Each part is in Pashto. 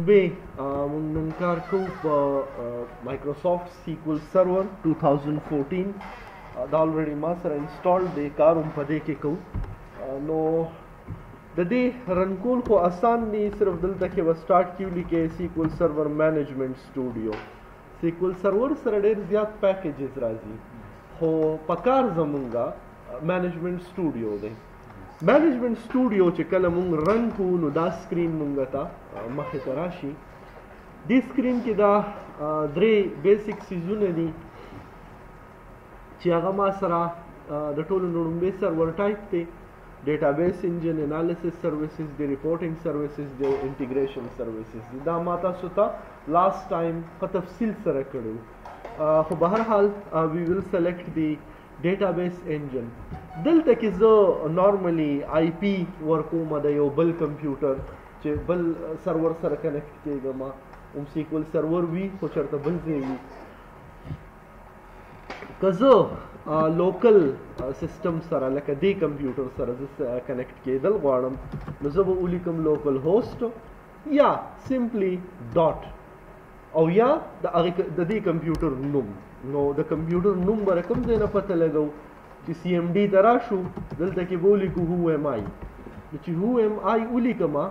Bay موږ نن کار کوو په مایکروسافټ سیکول سرور 2014 دا الریډي ما سره انسټال دی کار هم په دې کې کوو نو د دې رن کول خو آسان دی صرف دلته کې به سٹارټ کیو لیکې سیکول سرور مینجمنٹ سټوډیو سیکول سرور سره ډېر زیات پیکیجز راځي خو په کار زمونږه مینجمنٹ سټوډیو دی مینجمنٹ سټوډیو چې کله مونږ رن کوو نو دا سکرین مونږ ته مخې ته راشي دې سکرین کې دا درې بیسیک سیزونه دي چې هغه ما سره د ټولو لومړی سرور ټایپ دی ډیټابیس انجن انالیسس سروسز دی ریپورټینګ سروسز دی انټیګریشن سروسز دی دا ما تاسو ته لاست ټایم په تفصیل سره کړو خو به هر حال وی ویل سلیکټ دی ډیټابیس انجن دلته کې زه نارملی آی پی ورکوم د یو بل کمپیوټر چې بل سرور سره کنیکټ کېږم هم سیکول سرور وي خو چېرته بل ځای وي که زه لوکل سیسټم سره لکه دې کمپیوټر سره زه کنیکټ کېدل غواړم نو زه به ولیکم لوکل هوسټ یا سمپلی ډاټ او یا د دې کمپیوټر نوم نو د کمپیوټر نوم به کوم ځای نه پته لګو چې سی ایم ډي ته راشو دلته کې به ولیکو هو ایم آی چې هو ایم آی ولیکمه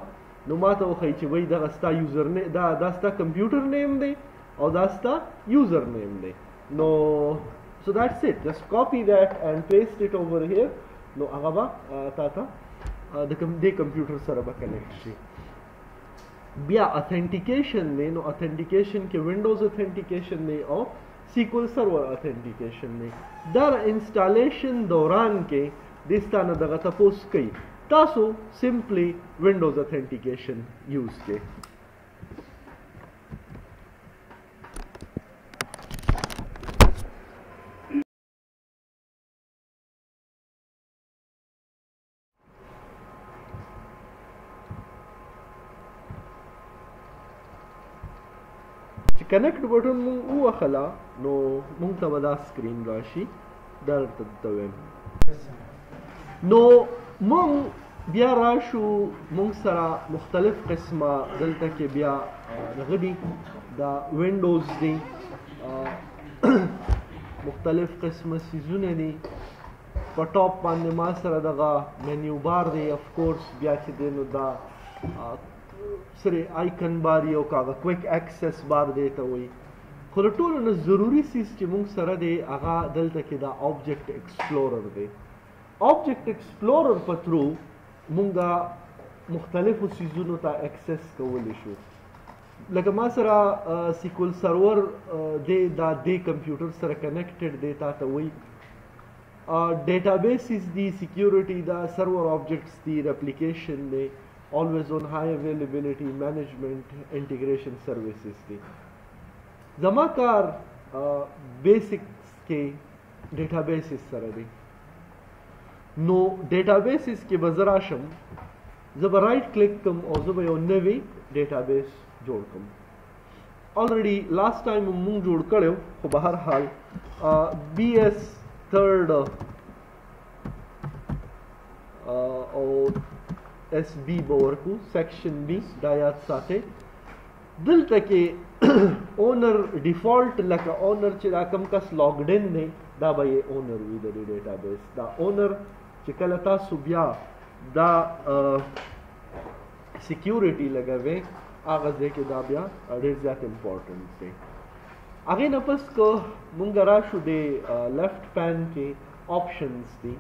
نو ما ته وښایي چې وایي دغه ستا یوزر دا ستا کمپیوټر نیم دی او دا ستا یوزر نیم دی نو so that's it just copy that and paste it over here نو هغه به تا ته د دې کمپیوټر سره به کنیکټ شي بیا اتھینټیکیشن دی نو اتھینټیکیشن کې ونډوز اتھینټیکیشن دی او سیکول سرور اتھینټیکیشن دی در انسټالیشن دوران کې دستانه دغه تاسو کوي تاسو سمپلی ونډوز اتھینټیکیشن یوز کې کنیکټ بټن مونږ ووهله نو مونږ ته به دا سکرین راشي درته ته وایم نو مونږ بیا راشو مونږ سره مختلف قسمه دلته کې بیا دغه دي دا وینډوز دي مختلف قسمه سیزونه دي په ټاپ باندې ما سره دغه منیو بار دی اف کورس بیا چې دی نو دا سره آیکن بار یو کاغه کویک ایکسس بار دی ته وایي خو د ټولو نه ضروري سیز چې موږ سره دی هغه دلته کې دا آبجیکټ ایکسپلورر دی آبجیکټ ایکسپلورر په تھرو موږ مختلفو سیزونو ته ایکسس کولی شو لکه ما سره سیکول سرور دی دا دې کمپیوټر سره کنیکټډ دی تا ته وایي ډیټابیسز دی سیکیورټي دا سرور آبجیکټس دی ریپلیکیشن دی always on high availability management integration services دی زما کار بیسکس کې ډیټابیسز سره دی نو ډیټابیسز کې به زه راشم زه به رائټ کلیک کوم او زه به یو نوی ډیټابیس جوړ کوم already last time مونږ جوړ کړو خو به هر حال BS third او SB بورکو سیکشن بی دا یاد ساته دلته کې اونر ډیفالت لکه اونر چې دا کم کس لاګډ ان دی دا به یې اونر وي د دې ډیټابیس دا اونر چې کله تاسو بیا دا سیکیورټي لګوي هغه ځای کې دا بیا ډېر زیات امپورټنټ دی هغې نه پس که مونږ راشو د لیفټ پین کې آپشنز دي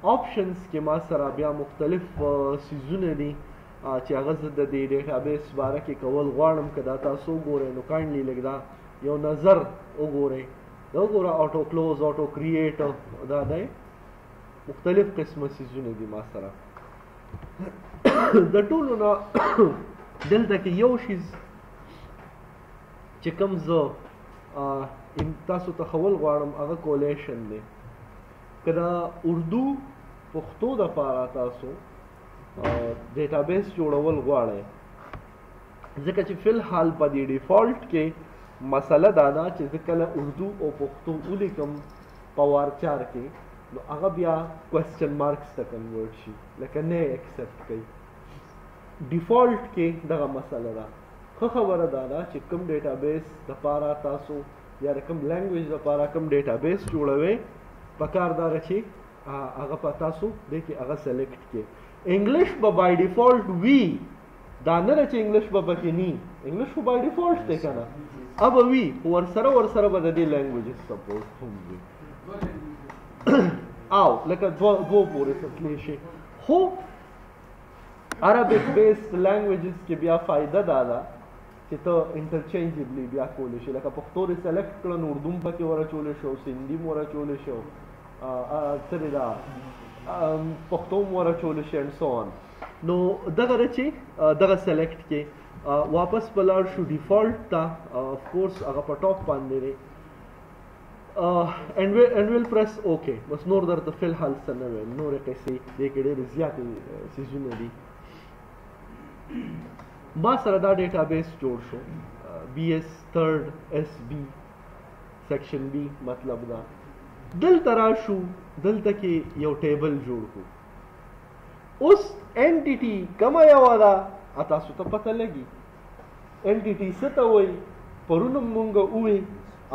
آپشنز کې ما سره بیا مختلف سیزونه دي چې هغه زه د دې ډیټابیس باره کې کول غواړم که دا تاسو وګورئ نو کاینډلي لږ دا یو نظر وګورئ دا وګوره آټو کلوز آټو کریټ دا دی مختلف قسمه سیزونه دي ما سره د ټولو نه دلته کې یو شیز چې کوم زه تاسو ته ښول غواړم هغه کولیشن دی که د اردو پښتو دپاره تاسو ډیټابیس جوړول غواړئ ځکه چې فی الحال په دې ډیفالټ کې مسله دا ده چې زه کله اردو او پښتو ولیکم په وارچار کې نو هغه بیا کوېسچن مارکس ته کنورټ شي لکه نه ایکسپټ کوي ډیفالټ کې دغه مسله ده خو خبره دا ده چې کوم ډیټابیس دپاره تاسو یا د کوم لینګویج دپاره کوم ډیټابیس جوړوئ پکار دا ده چې هغه په تاسو دی کې هغه سلیکټ کړئ. انګلیش به بای ډیفالټ وي، دا نه ده چې انګلیش به پکې نی، انګلیش خو بای ډیفالټ دی که نه اب وي، ورسره به د دې لینګویجز سپورټ هم وي او لکه دوه پورې تللی شي. خو عربیک بیسډ لینګویجز کې بیا فایده دا ده چې ته انټرچینجبلی بیا کولی شي، لکه پښتو دې سلیکټ کړه نو اردو هم پکې ورچولی شو، سندي هم ورچولی شو، څه دی دا پښتو هم ورچولی شي اینډ سو آن. نو دغه ده چې دغه سلیکټ کې واپس په لاړ شو ډیفالټ ته، افکورس هغه په ټاپ باندې دی and we'll press OK. بس نور درته فی الحال څه نه ویم، نورې قصې دې کې ډېرې زیاتې څیزونه دي. ما سره دا ډیټابیس جوړ شو BS 3rd SB سیکشن B مطلب دا دلته راشو، دلته کې یو ټیبل جوړ کړو. اوس انټیټي کومه یوه ده تاسو ته پته لګي انټیټي څه ته وایي. پرون مونږ ووایي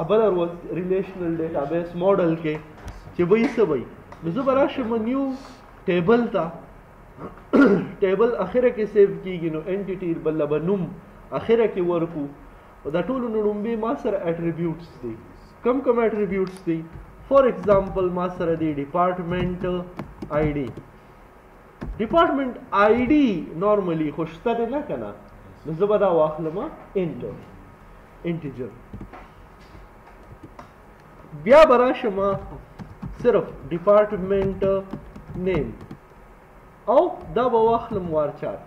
بله ورځ ریلیشنل ډیټابیس ماډل کې چې وایي څه وایي. نو زه به راشم نیو ټیبل ته، ټیبل اخره کې سیو کیږي، نو انټیټي بل به نوم اخره کې ورکو. دا ټولو نو لومبې ما سره اټریبیوټس دي. کم اټریبیوټس دي؟ فار ایگزامپل ما سره دی ډپارټمنټ آی ډي. ډپارټمنټ آی ډي نارملی خو شته دی نه که نه، نو زه به دا واخلم انټیجر. بیا به راشم صرف ډپارټمنټ نیم او دا به واخلم وارچار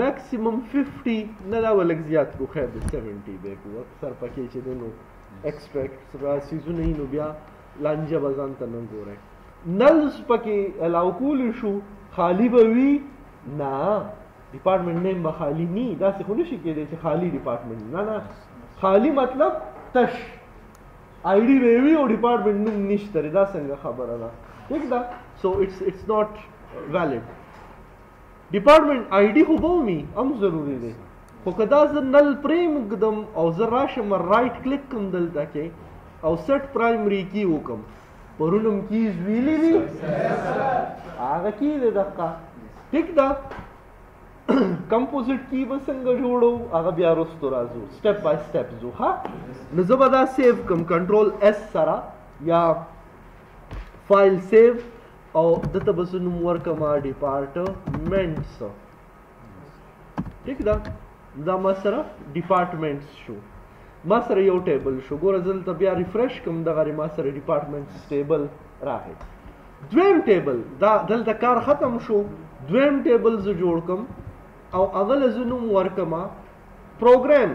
میکسیمم 50 نه، دا به لږ زیات کړو، خیر د 70 به کړو. اکثر پکې چې دی نو ایکسټریکټ را سیزونه یي نو بیا لانجه به ځان ته نه ګورئ. نلز پکې الاو کولی شو، خالی به وي نه، ډپارټمنټ نیم به خالی نی. داسې خو نشي کېدی چې خالی ډپارټمنټ نه، خالی مطلب تش آی ډي به وي او ډپارټمنټ نوم نشته. دا څنګه خبره ده؟ ٹھیک ده. سو اټس ناٹ ویلډ. ډپارټمنټ آی ډي خو به ومي هم ضروري دی، خو که دا زه نل پرېږدم او زه راشم رایټ کلیک کړم دلته کې او سیټ پرایمري کی وکړم، پرون هم کیز ویلي دي هغه کی دی دقه. ټیک ده. کمپوزیټ کی به څنګه جوړو هغه بیا وروستو راځو، سټپ بای سټپ ځو. ها نو زه به دا سیو کړم کنټرول S سره یا فایل سیو او دته به زه نوم ورکړم ډپارټمنټس. ټیک ده. دا ما سره ډپارټمنټس شو، ما سره یو ټیبل شو. ګوره زه دلته بیا ریفرش کړم دغه ما سره ډپارټمنټس ټیبل راغی. دویم ټیبل دا دلته کار ختم شو، دویم ټیبل زه جوړ کړم او هغه له زه نوم ورکړم پروګرام.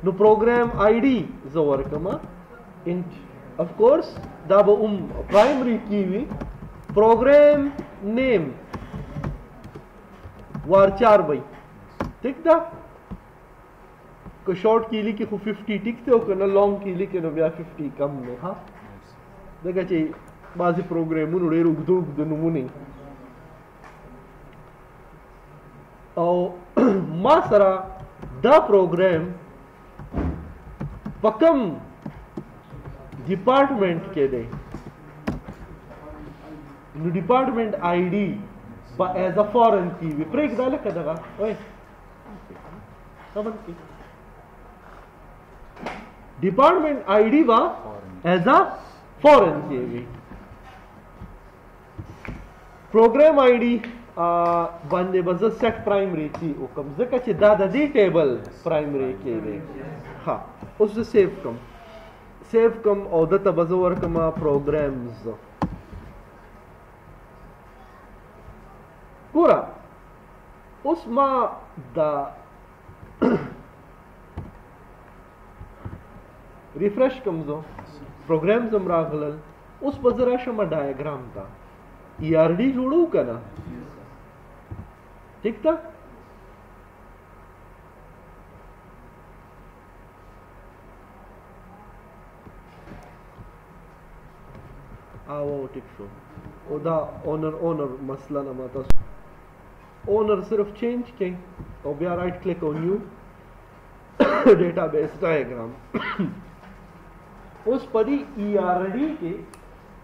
نو پروګرام آی ډي زه ورکړم انټ. اف کورس دا به پرایمري کی وي. پروګرام نیم وارچار وي. ٹھیک ده. که شارټ کی لیکي خو 50 ټیک دی او که نه لانګ کی لیکي نو بیا 50 کم دی. ها ځکه چې بعضې پروګرامونو ډېر اوږده اوږده نومونه او ما سره دا پروګرام په کوم ډپارټمنټ کې دی، نو ډپارټمنټ آی ډي به ایز ا فارن کی وي. پرېږده لکه دغه وای ډپارټمنټ آی ډي به ایز ا فارن کی وي. پروګرام آی ډي باندې به زه سیټ پرایمري کی وکړم ځکه چې دا د دې ټیبل پرایمري کې دی. ها اوس زه سیو کړم او دته به زه ورکړم پروګرامز. ګوره اوس ما دا ریفرش کړم زه پروګرامز هم راغلل. اوس به زه راشم ډایګرام ته ERD جوړو که نه. ٹھیک ده. او ټیک شو. او دا اونر مسله نه ما تاسو ओनर सिर्फ चेंज करें और बिया right click on new database diagram उस परी ERD के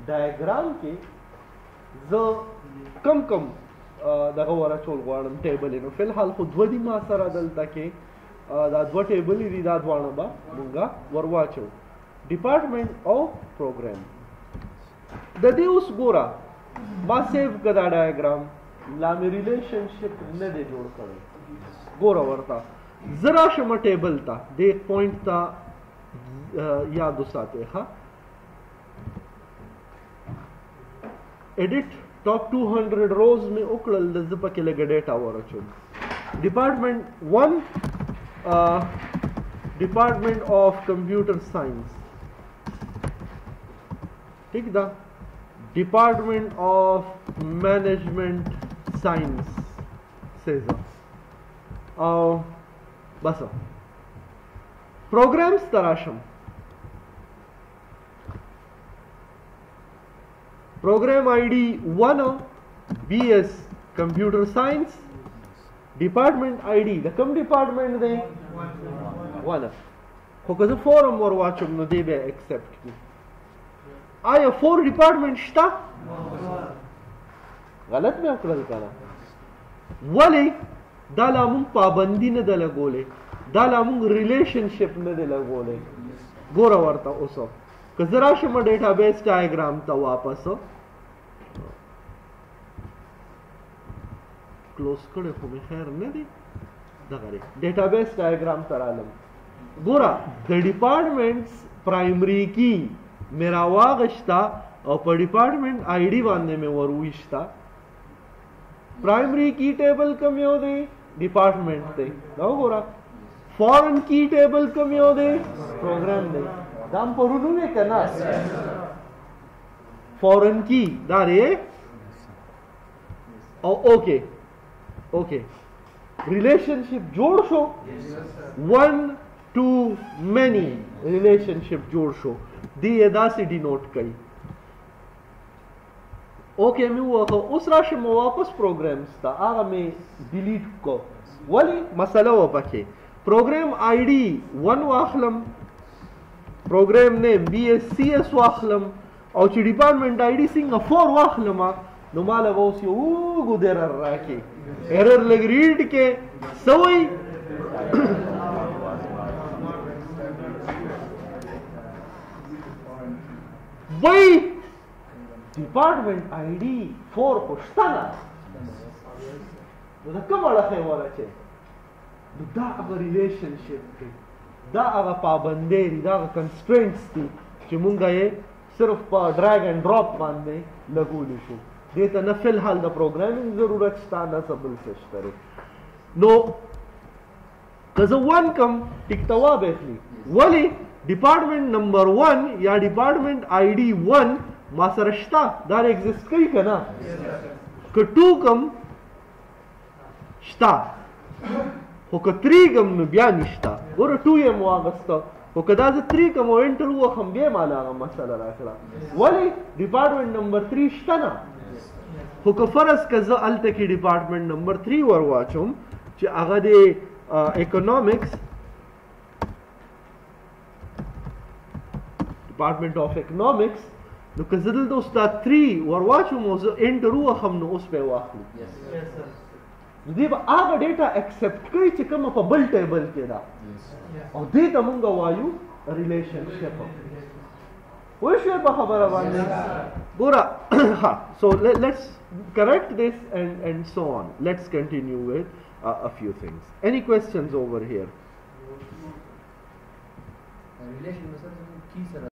डायग्राम के कम कम दगा वाला चोल वाणम टेबल इनो फिलहाल खुद वदी मा सरा दलता के दा दो टेबल ही दा वाणा बा मुंगा वरवाचो डिपार्टमेंट ऑफ प्रोग्राम ददी उस गोरा बा सेव कदा डायग्राम लामे रिलेशनशिप ने दे जोड़ करे गोरा वर्ता जरा शमा टेबल था दे पॉइंट था याद उसाते हा एडिट टॉप 200 रोज में उकड़ल दजपा के लगे डेटा वरचो department 1 department of computer science ठीक दा डिपार्टमेंट ऑफ मैनेजमेंट साइंस से बस प्रोग्राम्स तराशम program ID 1 BS computer science department ID द कम डिपार्टमेंट दे 1 हो कज फॉरम और वाचम नो दे बे एक्सेप्ट की आया 4 डिपार्टमेंट शता गलत में अकल करा वली दाला मुंग पाबंदी न दला गोले दाला मुंग रिलेशनशिप न दला गोले गोरा वार्ता ओसो कजरा शमा डेटाबेस डायग्राम ता वापस क्लोज करे को में खैर न दी दगरे डेटाबेस डायग्राम तरालम गोरा द डिपार्टमेंट्स प्राइमरी की मेरा वागश्ता और पर डिपार्टमेंट ID बांधने में वरुइश्ता प्राइमरी की टेबल कम हो दे डिपार्टमेंट दे ना गोरा फॉरेन की टेबल कम हो दे प्रोग्राम दे दाम परुनु ने करना फॉरेन की दारे ओके ओके रिलेशनशिप जोड़ शो 1 to many रिलेशनशिप जोड़ शो दी एदा से डिनोट कई ओके मैं वो उस राशि में वापस प्रोग्राम्स था आगा में डिलीट को वली मसला वो पके प्रोग्राम ID 1 वाखलम प्रोग्राम नेम BSCS वाखलम और ची डिपार्टमेंट ID सिंग 4 वाखलमा नुमाला वो सी गुदेर राके एरर लग रीड के सवई वही डिपार्टमेंट ID 4 खुशताना तो कम वाला है वाला चे दा अगर रिलेशनशिप थी दा अगर पाबंदे दा अगर कंस्ट्रेंट्स थी कि मुंगा ये सिर्फ ड्रैग एंड ड्रॉप मानने लगू लिशु देता न फिलहाल दा प्रोग्रामिंग जरूरत स्ता न सबल सेश्तरे नो कज़ 1 कम टिकतवा बैठली वली डिपार्टमेंट नंबर 1 या डिपार्टमेंट ID 1 मासरश्ता दार एग्जिस्ट कई कना क 2 कम श्ता हो क 3 कम न बिया निश्ता और 2 ये मुआगस्ता हो कदा ज 3 कम एंटर हुआ हम बे माला मसला राखला वली डिपार्टमेंट नंबर 3 श्ता ना हो क फरज क ज अलते की डिपार्टमेंट नंबर 3 वर वाचुम च आगा दे इकोनॉमिक्स डिपार्टमेंट ऑफ इकोनॉमिक्स नो कजदल दोस्ता 3 वरवाचु मोज एंटर हुआ हमने उस पे वाखली दे आगा डेटा एक्सेप्ट कई च कम प बल टेबल के दा और दे तमुंगा वायु रिलेशनशिप वो शे खबर वाले गोरा हां so let's correct this and so on let's continue with a few things any questions over here relation में सर की